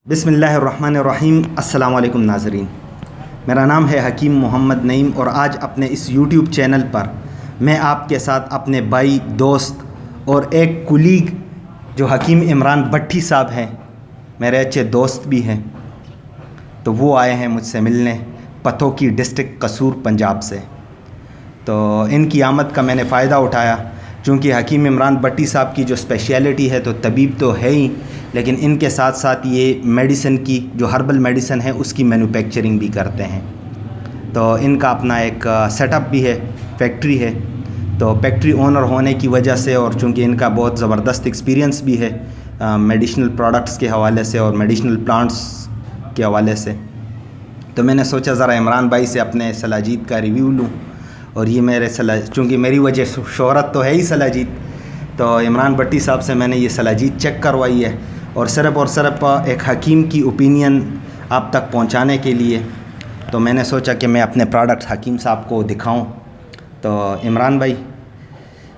बिस्मिल्लाहिर्रहमानिर्रहीम। अस्सलाम वालेकुम नाज़रीन, मेरा नाम है हकीम मोहम्मद नईम और आज अपने इस यूट्यूब चैनल पर मैं आपके साथ अपने भाई, दोस्त और एक कुलीग जो हकीम इमरान भट्टी साहब हैं, मेरे अच्छे दोस्त भी हैं, तो वो आए हैं मुझसे मिलने पथोकी डिस्ट्रिक्ट कसूर पंजाब से। तो इनकी आमद का मैंने फ़ायदा उठाया, चूँकि हकीम इमरान भट्टी साहब की जो स्पेशलिटी है तो तबीब तो है ही, लेकिन इनके साथ साथ ये मेडिसिन की जो हर्बल मेडिसिन है उसकी मैन्युफैक्चरिंग भी करते हैं। तो इनका अपना एक सेटअप भी है, फैक्ट्री है। तो फैक्ट्री ओनर होने की वजह से और चूँकि इनका बहुत ज़बरदस्त एक्सपीरियंस भी है मेडिसिनल प्रोडक्ट्स के हवाले से और मेडिसिनल प्लांट्स के हवाले से, तो मैंने सोचा ज़रा इमरान भाई से अपने सलाजीत का रिव्यू लूँ। और ये मेरे चूँकि मेरी वजह शोहरत तो है ही सलाजीत, तो इमरान भट्टी साहब से मैंने ये सलाजीत चेक करवाई है और सिर्फ एक हकीम की ओपिनियन आप तक पहुंचाने के लिए तो मैंने सोचा कि मैं अपने प्रोडक्ट हकीम साहब को दिखाऊं। तो इमरान भाई,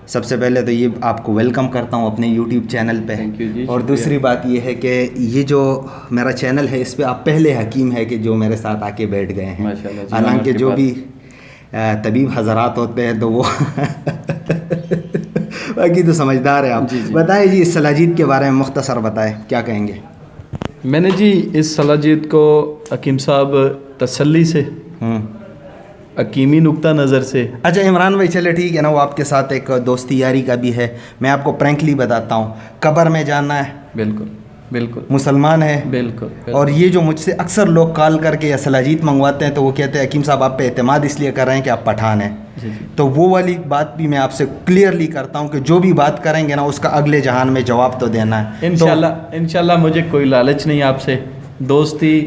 सबसे पहले तो ये आपको वेलकम करता हूं अपने यूट्यूब चैनल पे। थैंक यू जी। और दूसरी बात ये है कि ये जो मेरा चैनल है इस पे आप पहले हकीम है कि जो मेरे साथ आके बैठ गए हैं। हालांकि जो भी तबीब हज़रात होते हैं तो वो बाकी तो समझदार है आप। बताएं जी, इस सलाजीत के बारे में मुख्तसर बताएं, क्या कहेंगे? मैंने जी इस सलाजीत को हकीम साहब तसल्ली से, हकीमी नुक्ता नज़र से। अच्छा इमरान भाई, चले ठीक है ना, वो आपके साथ एक दोस्ती यारी का भी है। मैं आपको प्रैंकली बताता हूँ, कब्र में जाना है, बिल्कुल बिल्कुल, मुसलमान है, बिल्कुल। और ये जो मुझसे अक्सर लोग कॉल करके या सलाजीत मंगवाते हैं तो वो कहते हैं हकीम साहब आप पे एतमाद इसलिए कर रहे हैं कि आप पठान हैं। तो वो वाली बात भी मैं आपसे क्लियरली करता हूँ कि जो भी बात करेंगे ना उसका अगले जहान में जवाब तो देना है। इंशाल्लाह मुझे कोई लालच नहीं आपसे, दोस्ती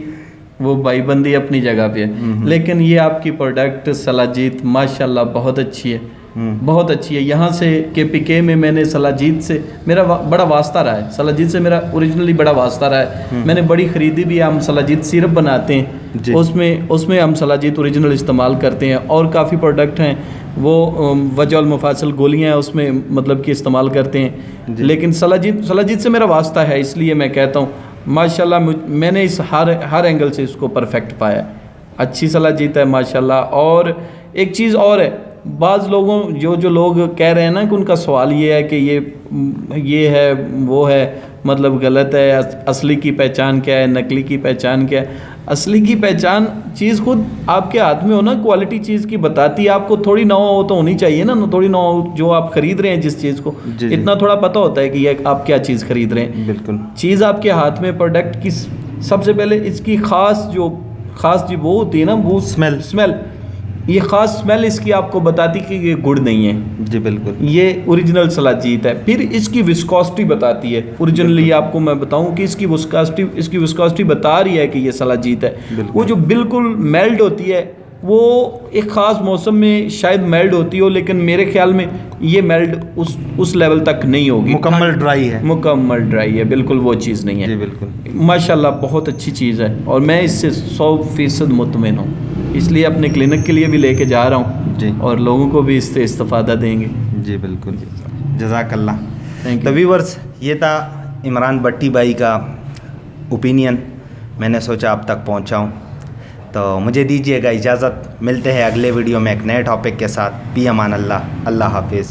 वो भाईबंदी अपनी जगह पे है। लेकिन ये आपकी प्रोडक्ट सलाजीत माशाल्लाह बहुत अच्छी है, बहुत अच्छी है। यहाँ से KPK में मैंने सलाजीत से मेरा बड़ा वास्ता रहा है, सलाजीत से मेरा ओरिजिनली बड़ा वास्ता रहा है। मैंने बड़ी ख़रीदी भी है। हम सलाजीत सिरप बनाते हैं, उसमें हम सलाजीत ओरिजिनल इस्तेमाल करते हैं। और काफ़ी प्रोडक्ट हैं वो वजह मुफासल गोलियाँ हैं उसमें मतलब कि इस्तेमाल करते हैं। लेकिन सलाजीत से मेरा वास्ता है, इसलिए मैं कहता हूँ माशाल्लाह मैंने इस हर एंगल से इसको परफेक्ट पाया। अच्छी सलाजीत है माशाल्लाह। और एक चीज़ और है, बाज़ लोगों जो लोग कह रहे हैं ना कि उनका सवाल ये है कि ये है वो है, मतलब गलत है, असली की पहचान क्या है, नकली की पहचान क्या है। असली की पहचान चीज़ खुद आपके हाथ में हो ना, क्वालिटी चीज़ की बताती है आपको, थोड़ी ना हो तो होनी चाहिए ना, थोड़ी ना हो जो आप खरीद रहे हैं जिस चीज़ को, इतना थोड़ा पता होता है कि ये आप क्या चीज़ खरीद रहे हैं। बिल्कुल, चीज़ आपके हाथ में प्रोडक्ट की सबसे पहले इसकी ख़ास जी वो होती है ना, वो स्मेल, ये ख़ास स्मेल इसकी आपको बताती कि ये गुड़ नहीं है। जी बिल्कुल, ये ओरिजिनल सलाजीत है। फिर इसकी विस्कोसिटी बताती है, ओरिजिनली आपको मैं बताऊं कि इसकी विस्कोसिटी बता रही है कि ये सलाजीत है। वो जो बिल्कुल मेल्ट होती है वो एक ख़ास मौसम में शायद मेल्ट होती हो, लेकिन मेरे ख्याल में ये मेल्ट उस लेवल तक नहीं होगी। मुकम्मल ड्राई है, बिल्कुल वो चीज़ नहीं है। जी बिल्कुल, माशाल्लाह बहुत अच्छी चीज़ है और मैं इससे 100% मुतमिन हूँ, इसलिए अपने क्लिनिक के लिए भी लेके जा रहा हूँ जी, और लोगों को भी इससे इस्तेफादा देंगे। जी बिल्कुल, जज़ाकल्लाह। Thank you. व्यूअर्स, ये था इमरान भट्टी भाई का ओपिनियन, मैंने सोचा आप तक पहुँचाऊँ। तो मुझे दीजिएगा इजाज़त, मिलते हैं अगले वीडियो में एक नए टॉपिक के साथ। भी अमान अल्लाह, अल्लाह हाफिज़।